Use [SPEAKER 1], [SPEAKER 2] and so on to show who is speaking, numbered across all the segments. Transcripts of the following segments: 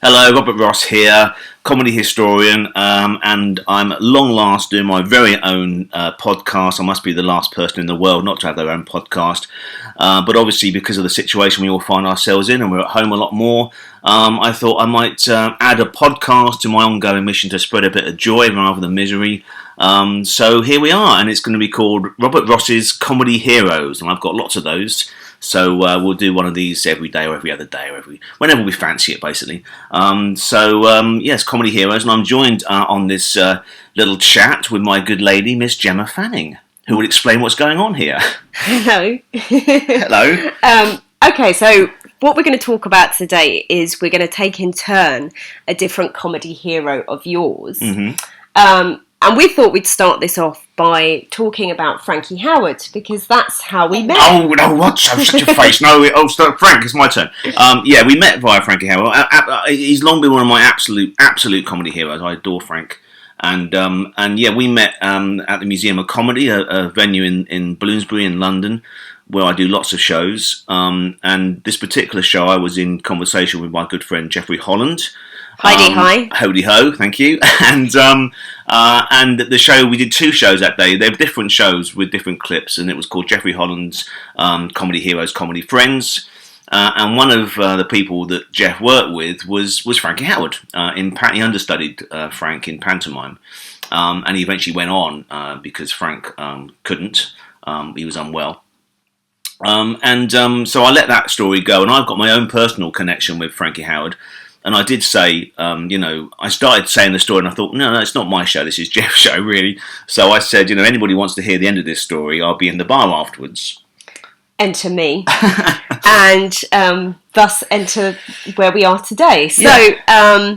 [SPEAKER 1] Hello, Robert Ross here, comedy historian, and I'm at long last doing my very own podcast. I must be the last person in the world not to have their own podcast, but obviously because of the situation we all find ourselves in and we're at home a lot more, I thought I might add a podcast to my ongoing mission to spread a bit of joy rather than misery. So here we are, and it's going to be called Robert Ross's Comedy Heroes, and I've got lots of those. So we'll do one of these every day or every other day or whenever we fancy it, basically. Yes, Comedy Heroes, and I'm joined on this little chat with my good lady, Miss Gemma Fanning, who will explain what's going on here.
[SPEAKER 2] Hello.
[SPEAKER 1] Hello.
[SPEAKER 2] Okay, so what we're going to talk about today is we're going to take in turn a different comedy hero of yours.
[SPEAKER 1] Mm-hmm.
[SPEAKER 2] And we thought we'd start this off by talking about Frankie Howerd, because that's how we met.
[SPEAKER 1] Oh, no, what? Such a face. No, Frank, it's my turn. Yeah, we met via Frankie Howerd. He's long been one of my absolute comedy heroes. I adore Frank. And yeah, we met at the Museum of Comedy, a venue in Bloomsbury in London, where I do lots of shows. And this particular show, I was in conversation with my good friend Geoffrey Holland.
[SPEAKER 2] Hi.
[SPEAKER 1] Hody ho, thank you. And the show, we did two shows that day. They were different shows with different clips, and it was called Geoffrey Holland's Comedy Heroes, Comedy Friends. And one of the people that Jeff worked with was Frankie Howerd. He understudied Frank in pantomime, and he eventually went on because Frank couldn't. He was unwell. So I let that story go, and I've got my own personal connection with Frankie Howerd. And I did say, I started saying the story, and I thought, no, it's not my show. This is Jeff's show, really. So I said, anybody wants to hear the end of this story, I'll be in the bar afterwards.
[SPEAKER 2] Enter me. And thus enter where we are today. So,
[SPEAKER 1] yeah.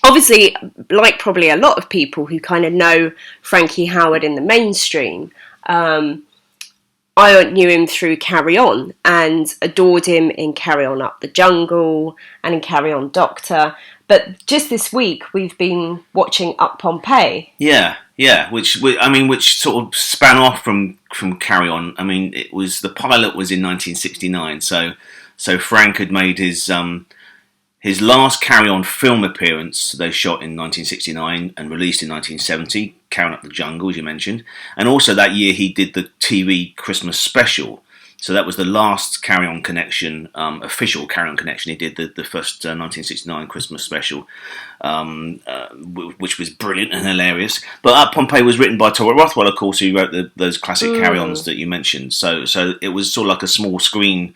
[SPEAKER 2] Obviously, like probably a lot of people who kind of know Frankie Howerd in the mainstream, I knew him through Carry On and adored him in Carry On Up the Jungle and in Carry On Doctor. But just this week, we've been watching Up Pompeii.
[SPEAKER 1] Yeah, which sort of span off from Carry On. I mean, the pilot was in 1969, so Frank had made his last Carry On film appearance. They shot in 1969 and released in 1970. Carry On Up the Jungle, as you mentioned, and also that year he did the TV Christmas special. So that was the last Carry On connection, official Carry On connection. He did the first 1969 Christmas special, which was brilliant and hilarious. But Up Pompeii was written by Tora Rothwell, of course, who wrote those classic Carry Ons that you mentioned. So it was sort of like a small screen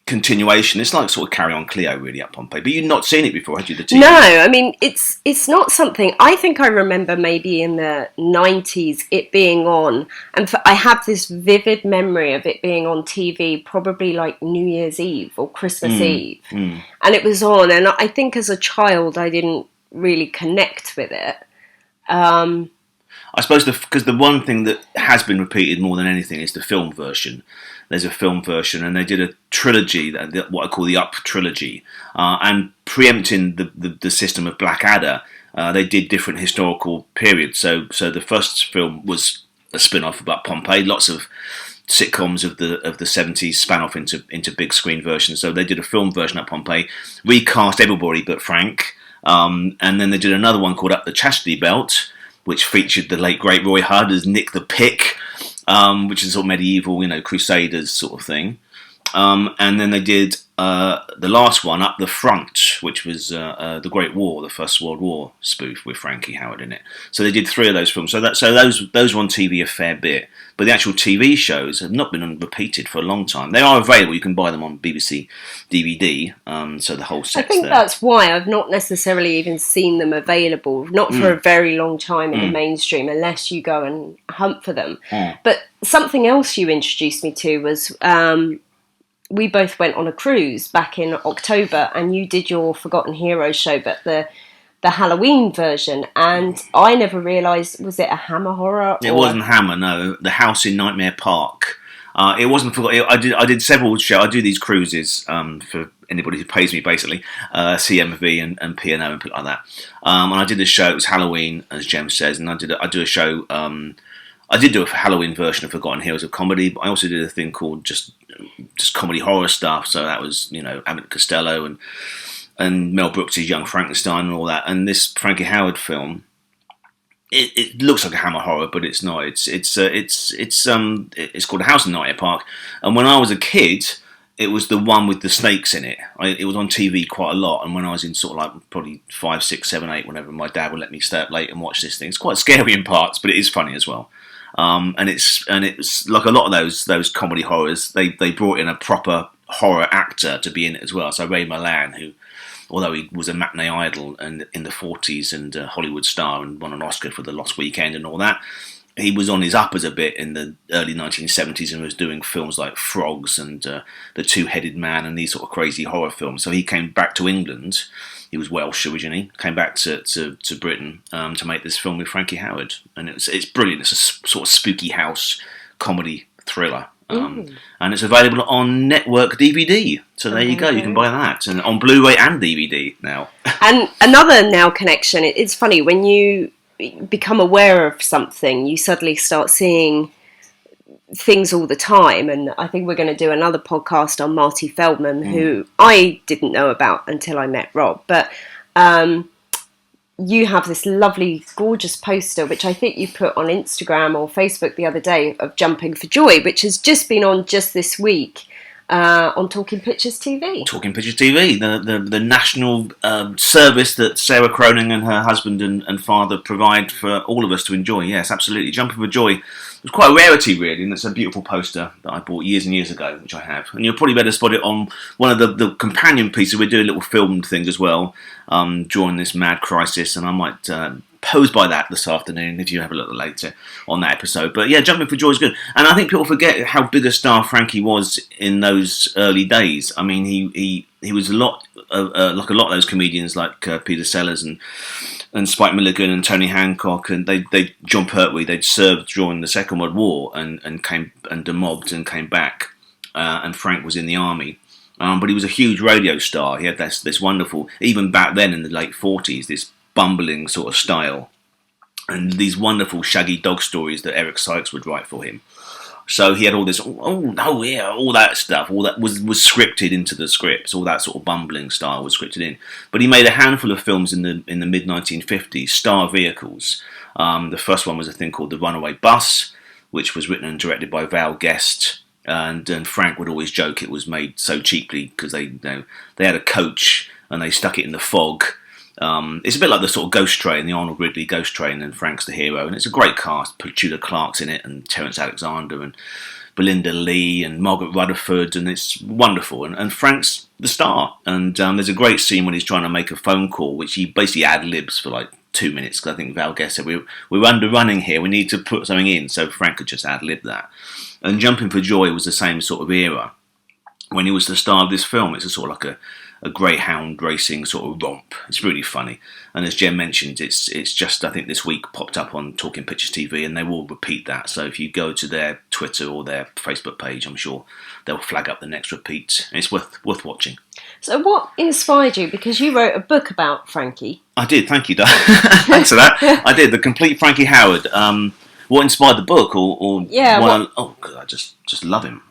[SPEAKER 1] continuation. It's like sort of Carry On Cleo, really, Up Pompeii. But you'd not seen it before, had you? The TV?
[SPEAKER 2] No, I mean it's not something. I think I remember maybe in the 90s it being on, and I have this vivid memory of it being on TV, probably like New Year's Eve or Christmas Eve, and it was on. And I think as a child I didn't really connect with it.
[SPEAKER 1] I suppose because the one thing that has been repeated more than anything is the film version. There's a film version, and they did a trilogy, what I call the Up trilogy, and preempting the system of Blackadder, they did different historical periods. So the first film was a spin-off about Pompeii. Lots of sitcoms of the 70s span off into big screen versions. So they did a film version of Pompeii, recast everybody but Frank, and then they did another one called Up the Chastity Belt, which featured the late great Roy Hudd as Nick the Pick. Which is sort of medieval, Crusaders sort of thing. And then they did the last one, Up the Front, which was the Great War, the First World War spoof with Frankie Howerd in it. So they did three of those films. So those were on TV a fair bit. But the actual TV shows have not been repeated for a long time. They are available. You can buy them on BBC DVD. So the whole set's
[SPEAKER 2] I think
[SPEAKER 1] there.
[SPEAKER 2] that's why I've not necessarily even seen them available, not for a very long time in the mainstream, unless you go and hunt for them. But something else you introduced me to was we both went on a cruise back in October, and you did your Forgotten Heroes show, but the Halloween version, and I never realised, was it a Hammer horror?
[SPEAKER 1] It wasn't Hammer, no. The House in Nightmare Park. It wasn't Forgotten. I did several shows. I do these cruises for anybody who pays me, basically, CMV and P&O and put like that. And I did a show. It was Halloween, as Jem says, and I do a show. I did do a Halloween version of Forgotten Heroes of Comedy, but I also did a thing called just comedy horror stuff. So that was Abbott and Costello and and Mel Brooks' Young Frankenstein and all that. And this Frankie Howerd film, it looks like a Hammer horror, but it's not. It's called A House in Nightmare Park. And when I was a kid, it was the one with the snakes in it. It was on TV quite a lot, and when I was in sort of like probably 5, 6, 7, 8, whenever, my dad would let me stay up late and watch this thing. It's quite scary in parts, but it is funny as well. And it's like a lot of those comedy horrors. They brought in a proper horror actor to be in it as well. So Ray Milland, who, although he was a matinee idol and in the 40s and a Hollywood star and won an Oscar for The Lost Weekend and all that, he was on his uppers a bit in the early 1970s and was doing films like Frogs and The Two-Headed Man and these sort of crazy horror films. So he came back to England. He was Welsh originally. Came back to Britain to make this film with Frankie Howerd, and it's brilliant. It's a sort of spooky house comedy thriller. And it's available on network DVD. So there you go. You can buy that, and on Blu-ray and DVD now.
[SPEAKER 2] And another now connection. It's funny when you become aware of something, you suddenly start seeing things all the time. And I think we're going to do another podcast on Marty Feldman, who I didn't know about until I met Rob. But you have this lovely, gorgeous poster, which I think you put on Instagram or Facebook the other day, of Jumping for Joy, which has just been on just this week on Talking Pictures TV. Talking Pictures TV,
[SPEAKER 1] the national service that Sarah Cronin and her husband and father provide for all of us to enjoy. Yes, absolutely. Jumping for Joy was quite a rarity, really, and it's a beautiful poster that I bought years and years ago, which I have. And you'll probably better spot it on one of the companion pieces. We're doing a little filmed thing as well during this mad crisis, and I might pose by that this afternoon if you have a look later on that episode. But yeah, Jumping for Joy is good, and I think people forget how big a star Frankie was in those early days. I mean, he was a lot like a lot of those comedians, like Peter Sellers and Spike Milligan and Tony Hancock, and John Pertwee. They'd served during the Second World War and came and demobbed and came back, and Frank was in the army. But he was a huge radio star. He had this wonderful, even back then in the late 40s, this bumbling sort of style, and these wonderful shaggy dog stories that Eric Sykes would write for him. So he had all this, all that stuff, all that was scripted into the scripts. All that sort of bumbling style was scripted in. But he made a handful of films in the mid 1950s, star vehicles. The first one was a thing called The Runaway Bus, which was written and directed by Val Guest. And Frank would always joke it was made so cheaply because they had a coach and they stuck it in the fog. It's a bit like the sort of Ghost Train, the Arnold Ridley Ghost Train, and Frank's the hero, and it's a great cast. Tudor Clark's in it, and Terence Alexander, and Belinda Lee, and Margaret Rutherford, and it's wonderful. And Frank's the star, and there's a great scene when he's trying to make a phone call, which he basically ad-libs for like 2 minutes, because I think Val Guest said, we're underrunning here, we need to put something in, so Frank could just ad-lib that. And Jumping for Joy was the same sort of era. When he was the star of this film, it's a sort of like a greyhound racing sort of romp. It's really funny, and as Jen mentioned, it's just, I think this week popped up on Talking Pictures TV, and they will repeat that. So if you go to their Twitter or their Facebook page, I'm sure they'll flag up the next repeat. It's worth watching.
[SPEAKER 2] So what inspired you? Because you wrote a book about Frankie.
[SPEAKER 1] I did. Thank you, Doug. Thanks for that. I did, The Complete Frankie Howerd. What inspired the book, or
[SPEAKER 2] yeah?
[SPEAKER 1] I just love him.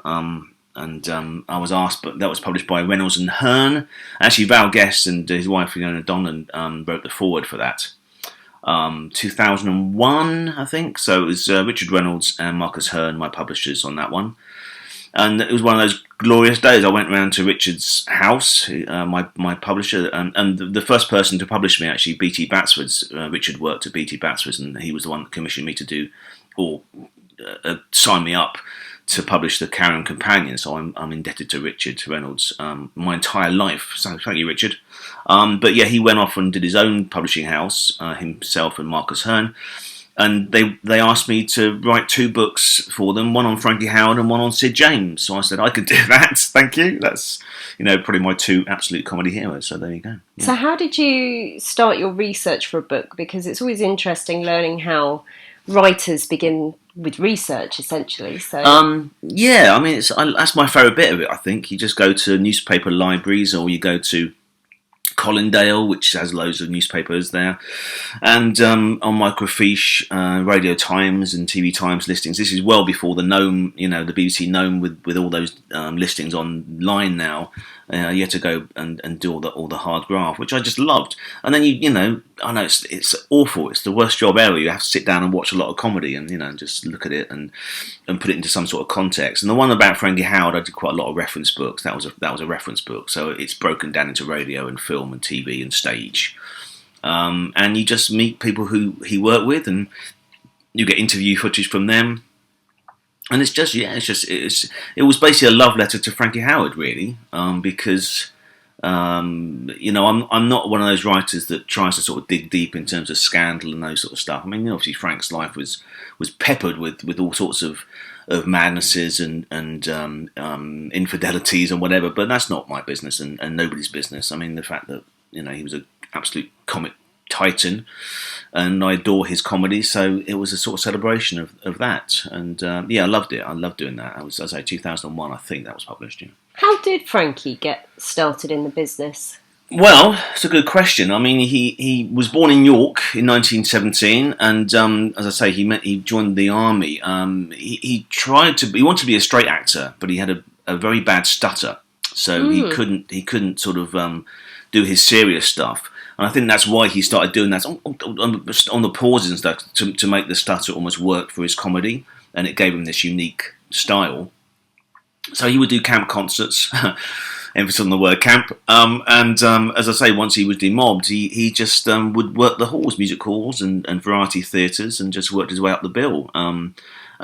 [SPEAKER 1] And I was asked, but that was published by Reynolds and Hearn. Actually, Val Guest and his wife Fiona Donlan wrote the foreword for that. 2001, I think. So it was Richard Reynolds and Marcus Hearn, my publishers, on that one. And it was one of those glorious days. I went round to Richard's house, my publisher, and the first person to publish me, actually, B.T. Batsford's. Richard worked at B.T. Batsford's, and he was the one that commissioned me to do, or sign me up to publish the Karen Companion. So I'm indebted to Richard Reynolds my entire life. So thank you, Richard. But yeah, he went off and did his own publishing house, himself and Marcus Hearn. And they asked me to write 2 books for them, one on Frankie Howerd and one on Sid James. So I said, I could do that, thank you. That's, probably my 2 absolute comedy heroes, so there you go. Yeah.
[SPEAKER 2] So how did you start your research for a book? Because it's always interesting learning how writers begin with research, essentially. So
[SPEAKER 1] yeah, I mean, that's my favourite bit of it, I think. You just go to newspaper libraries, or you go to Colindale, which has loads of newspapers there, and on Microfiche, Radio Times and TV Times listings. This is well before the Gnome, the BBC Gnome with all those listings online now. You had to go and do all the hard graft, which I just loved. And then I know it's awful. It's the worst job ever. You have to sit down and watch a lot of comedy and just look at it and put it into some sort of context. And the one about Frankie Howerd, I did quite a lot of reference books. That was a reference book, so it's broken down into radio and film and TV and stage. And you just meet people who he worked with, and you get interview footage from them. And it was basically a love letter to Frankie Howerd, really, because I'm not one of those writers that tries to sort of dig deep in terms of scandal and those sort of stuff. I mean, obviously Frank's life was peppered with all sorts of madnesses and infidelities and whatever, but that's not my business and nobody's business. I mean, the fact that he was an absolute comic titan, and I adore his comedy, so it was a sort of celebration of that. And I loved it. I loved doing that. I was, as I say, 2001, I think that was published. Yeah.
[SPEAKER 2] How did Frankie get started in the business?
[SPEAKER 1] Well, it's a good question. I mean, he was born in York in 1917, and as I say, he joined the army. He wanted to be a straight actor, but he had a very bad stutter, so he couldn't sort of do his serious stuff. And I think that's why he started doing that on the pauses and stuff to make the stutter almost work for his comedy, and it gave him this unique style. So he would do camp concerts, emphasis on the word camp, and as I say, once he was demobbed, he just would work the halls, music halls and variety theatres, and just worked his way up the bill. And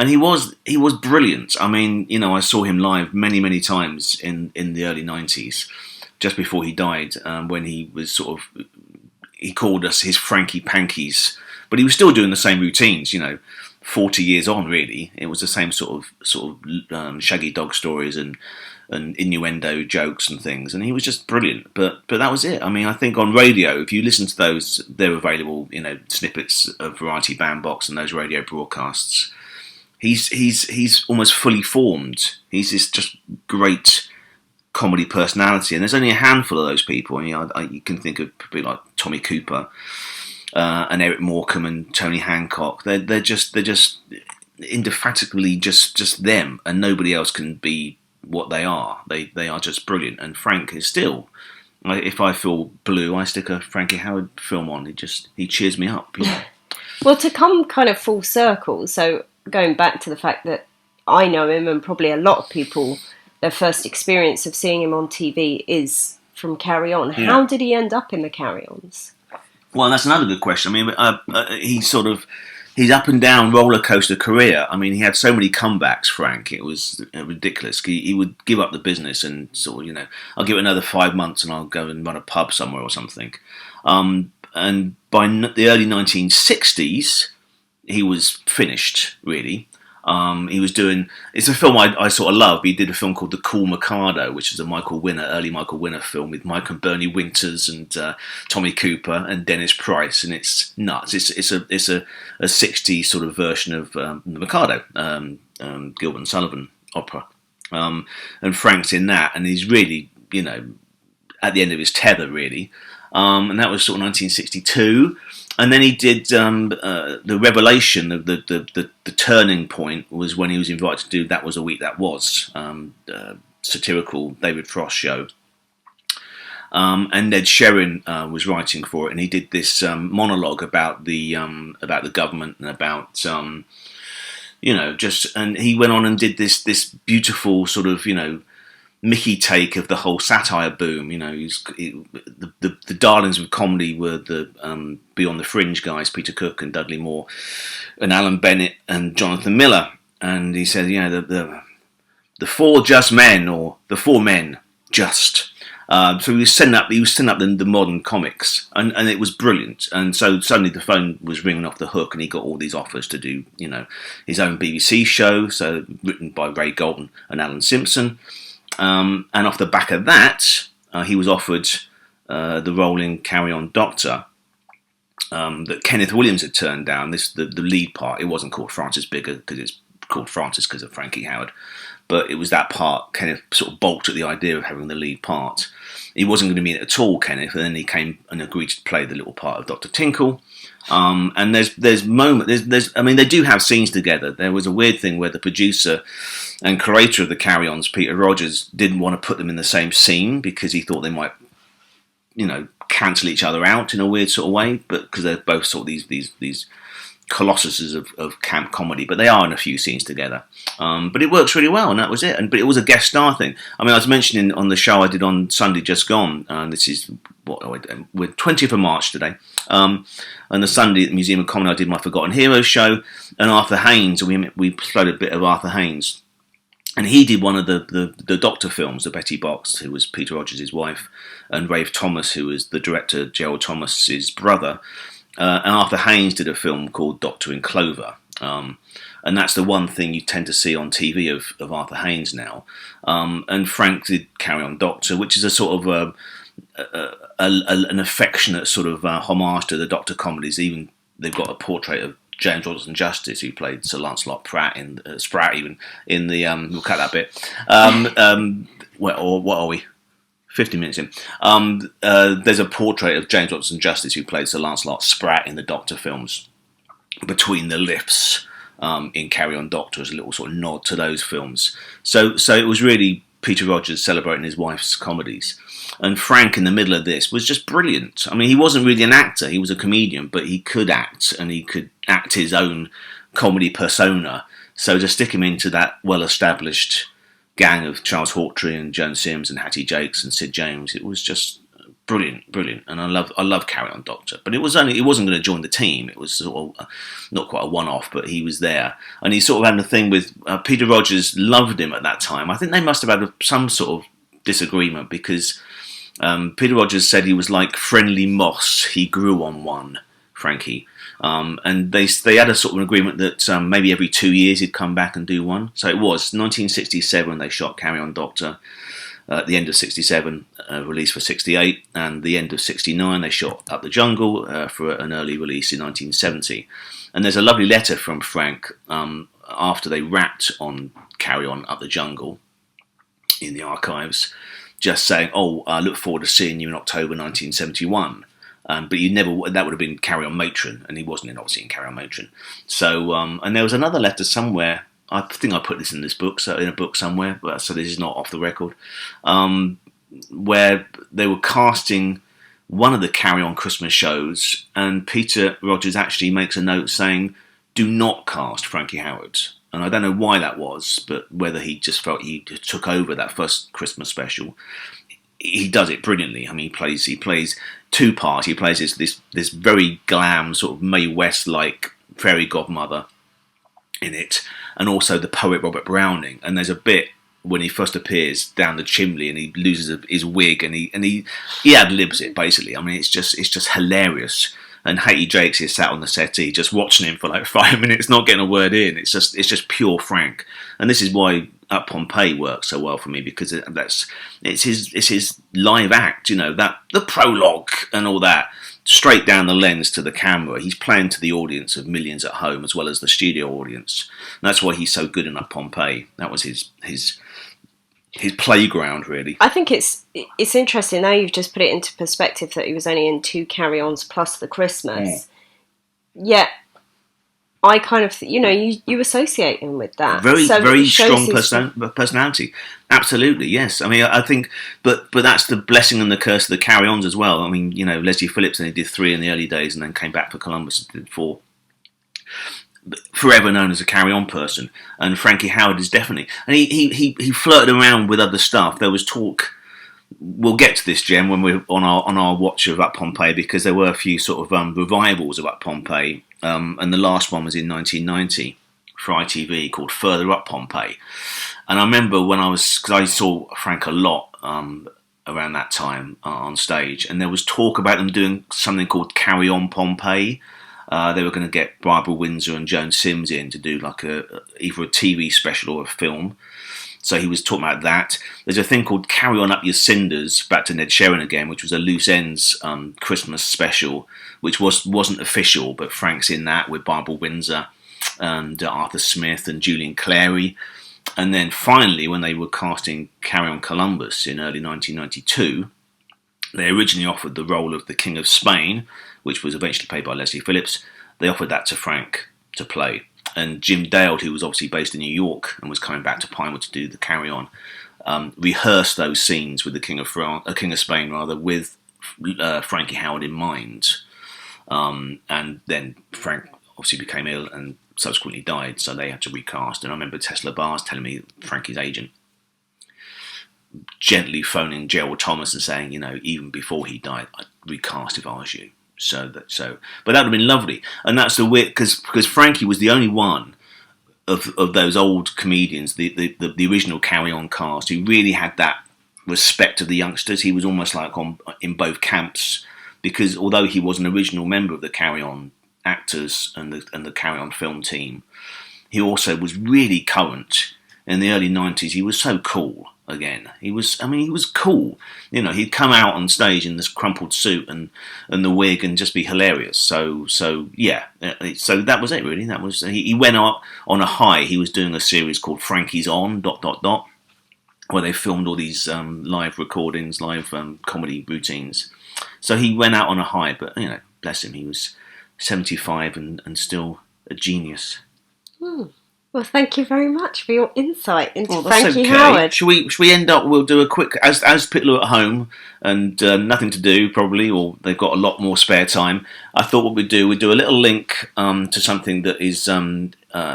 [SPEAKER 1] he was brilliant. I mean, I saw him live many times in the early 90s. Just before he died, when he was he called us his Frankie Pankies, but he was still doing the same routines. 40 years on, really, it was the same sort of shaggy dog stories and innuendo jokes and things, and he was just brilliant. But that was it. I mean, I think on radio, if you listen to those, they're available. Snippets of Variety Bandbox and those radio broadcasts. He's almost fully formed. He's this just great comedy personality, and there's only a handful of those people. And you can think of people like Tommy Cooper and Eric Morecambe and Tony Hancock. They're just indefatigably just them, and nobody else can be what they are. They are just brilliant. And Frank is still. If I feel blue, I stick a Frankie Howerd film on. He cheers me up.
[SPEAKER 2] Well, to come kind of full circle, so going back to the fact that I know him, and probably a lot of people, their first experience of seeing him on TV is from Carry On. Yeah. How did he end up in the Carry Ons?
[SPEAKER 1] Well, that's another good question. I mean, his up and down roller coaster career. I mean, he had so many comebacks, Frank. It was ridiculous. He would give up the business and I'll give it another 5 months and I'll go and run a pub somewhere or something. And by the early 1960s, he was finished, really. He was doing. It's a film I sort of love. He did a film called The Cool Mikado, which is a early Michael Winner film with Mike and Bernie Winters and Tommy Cooper and Dennis Price, and it's nuts. It's a 60s sort of version of The Mikado, Gilbert and Sullivan opera, and Frank's in that, and he's really at the end of his tether, really. And that was sort of 1962. And then he did the revelation of the turning point was when he was invited to do That Was a Week That Was, satirical David Frost show. And Ned Sherrin was writing for it, and he did this monologue about the government and about and he went on and did this beautiful sort of Mickey take of the whole satire boom. The darlings of comedy were the Beyond the Fringe guys, Peter Cook and Dudley Moore, and Alan Bennett and Jonathan Miller. And he said, the four just men, or the four men just. So he was setting up the modern comics, and it was brilliant. And so suddenly the phone was ringing off the hook, and he got all these offers to do, his own BBC show, so written by Ray Galton and Alan Simpson. And off the back of that, he was offered the role in Carry On Doctor that Kenneth Williams had turned down. The lead part. It wasn't called Francis Bigger because it's called Francis because of Frankie Howerd, but it was that part. Kenneth sort of balked at the idea of having the lead part. He wasn't going to be in it at all, Kenneth, and then he came and agreed to play the little part of Dr. Tinkle. And there's moments. I mean, they do have scenes together. There was a weird thing where the producer And creator of the Carry-Ons, Peter Rogers, didn't want to put them in the same scene because he thought they might, cancel each other out in a weird sort of way. But because they're both sort of these colossuses of camp comedy, but they are in a few scenes together. But it works really well, and that was it. But it was a guest star thing. I mean, I was mentioning on the show I did on Sunday just gone. This is we're 20th of March today. And the Sunday at the Museum of Comedy, I did my Forgotten Heroes show, and Arthur Haynes. We played a bit of Arthur Haynes. And he did one of the Doctor films, the Betty Box, who was Peter Rogers' wife, and Rafe Thomas, who was the director, Gerald Thomas's brother. And Arthur Haynes did a film called Doctor in Clover. And that's the one thing you tend to see on TV of Arthur Haynes now. And Frank did Carry On Doctor, which is a sort of an affectionate sort of homage to the Doctor comedies. Even they've got a portrait of James Robinson Justice, who played Sir Lancelot Spratt in the we'll cut that bit. What are we? 50 minutes in. There's a portrait of James Robinson Justice, who played Sir Lancelot Spratt in the Doctor films, between the lifts in Carry On Doctor, as a little sort of nod to those films. So it was really Peter Rogers celebrating his wife's comedies. And Frank, in the middle of this, was just brilliant. I mean, he wasn't really an actor, he was a comedian, but he could act, and he could act his own comedy persona. So to stick him into that well-established gang of Charles Hawtrey and Joan Sims and Hattie Jakes and Sid James, it was just brilliant. And I love Carry On Doctor. But he wasn't going to join the team. It was sort of not quite a one-off, but he was there. And he sort of had a thing with Peter Rogers loved him at that time. I think they must have had some sort of disagreement, because Peter Rogers said he was like friendly moss. He grew on one, Frankie. And they had a sort of an agreement that maybe every 2 years he'd come back and do one. So it was 1967 they shot Carry On Doctor. At the end of 67, release for 68, and the end of 69 they shot Up the Jungle for an early release in 1970. And there's a lovely letter from Frank after they wrapped on Carry On Up the Jungle in the archives, just saying, I look forward to seeing you in October 1971. But that would have been Carry On Matron, and he wasn't obviously in Carry On Matron. So, and there was another letter somewhere, I think I put this in this book, so in a book somewhere, so this is not off the record, where they were casting one of the Carry On Christmas shows, and Peter Rogers actually makes a note saying, do not cast Frankie Howerd. And I don't know why that was, but whether he just felt he took over that first Christmas special. He does it brilliantly. I mean, he plays two parts. He plays this very glam, sort of Mae West-like fairy godmother in it, and also the poet Robert Browning. And there's a bit when he first appears down the chimney and he loses his wig, and he ad-libs it basically. I mean, it's just hilarious. And Hattie Jakes is sat on the settee just watching him for like 5 minutes, not getting a word in. It's just pure Frank. And this is why Up Pompeii works so well for me, because it's his live act, that the prologue and all that, straight down the lens to the camera. He's playing to the audience of millions at home as well as the studio audience. And that's why he's so good in Up Pompeii. That was his playground, really.
[SPEAKER 2] I think it's interesting now you've just put it into perspective that he was only in 2 Carry-Ons plus the Christmas. Yet I kind of, you associate him with that.
[SPEAKER 1] Very strong personality. Absolutely, yes. I mean, I think, but that's the blessing and the curse of the Carry-Ons as well. I mean, Leslie Phillips only did 3 in the early days and then came back for Columbus and did 4. Forever known as a Carry-On person, and Frankie Howerd is definitely, and he flirted around with other stuff. There was talk. We'll get to this, Jem, when we're on our watch of Up Pompeii, because there were a few sort of revivals of Up Pompeii, and the last one was in 1990 for ITV called Further Up Pompeii. And I remember because I saw Frank a lot around that time on stage, and there was talk about them doing something called Carry On Pompeii. They were going to get Barbara Windsor and Joan Sims in to do like either a TV special or a film. So he was talking about that. There's a thing called Carry On Up Your Cinders, back to Ned Sherrin again, which was a Loose Ends Christmas special, which wasn't official, but Frank's in that with Barbara Windsor and Arthur Smith and Julian Clary. And then finally, when they were casting Carry On Columbus in early 1992, they originally offered the role of the King of Spain, which was eventually played by Leslie Phillips. They offered that to Frank to play. and Jim Dale, who was obviously based in New York and was coming back to Pinewood to do the Carry On, rehearsed those scenes with the King of Spain rather, with Frankie Howerd in mind. And then Frank obviously became ill and subsequently died, so they had to recast. And I remember Tesla Bars telling me, Frankie's agent, gently phoning Gerald Thomas and saying, even before he died, I'd recast if I was you. But that would have been lovely. And that's the weird, because Frankie was the only one of those old comedians, the original Carry On cast, who really had that respect of the youngsters. He was almost like in both camps, because although he was an original member of the Carry On actors and the Carry On film team, he also was really current. In the early 90s, he was so cool again. He was cool. He'd come out on stage in this crumpled suit and the wig and just be hilarious. So yeah. So that was it, really. That was he went up on a high. He was doing a series called Frankie's On ... where they filmed all these live recordings, live comedy routines. So he went out on a high, but bless him, he was 75 and still a genius.
[SPEAKER 2] Well, thank you very much for your insight into Frankie Howerd.
[SPEAKER 1] Should we end up? We'll do a quick, as people are at home and nothing to do probably, or they've got a lot more spare time. I thought what we'd do a little link to something that is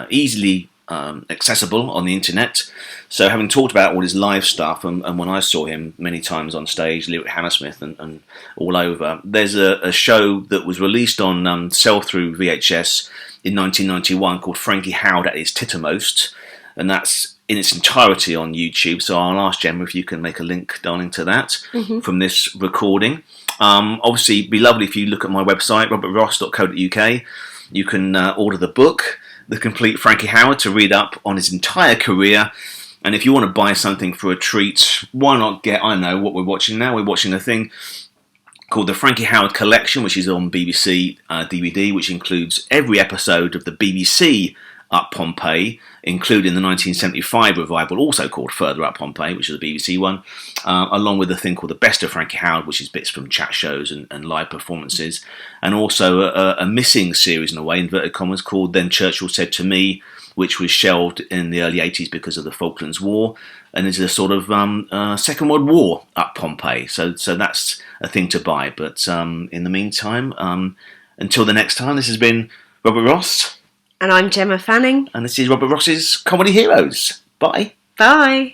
[SPEAKER 1] easily accessible on the internet. So, having talked about all his live stuff, and when I saw him many times on stage, Lyric Hammersmith and all over, there's a show that was released on sell-through VHS in 1991 called Frankie Howerd at his Tittermost, and that's in its entirety on YouTube. So I'll ask Gemma if you can make a link, darling, to that from this recording. Obviously, it'd be lovely if you look at my website, robertross.co.uk. You can order the book, The Complete Frankie Howerd, to read up on his entire career. And if you want to buy something for a treat, why not get, I know what we're watching now. We're watching a thing called the Frankie Howerd Collection, which is on BBC DVD, which includes every episode of the BBC Up Pompeii, including the 1975 revival, also called Further Up Pompeii, which is a BBC one, along with a thing called The Best of Frankie Howerd, which is bits from chat shows and live performances, and also a missing series, in a way, inverted commas, called Then Churchill Said to Me, which was shelved in the early 80s because of the Falklands War, and is a sort of Second World War Up Pompeii. So that's a thing to buy. But in the meantime, until the next time, this has been Robert Ross.
[SPEAKER 2] And I'm Gemma Fanning.
[SPEAKER 1] And this is Robert Ross's Comedy Heroes. Bye.
[SPEAKER 2] Bye.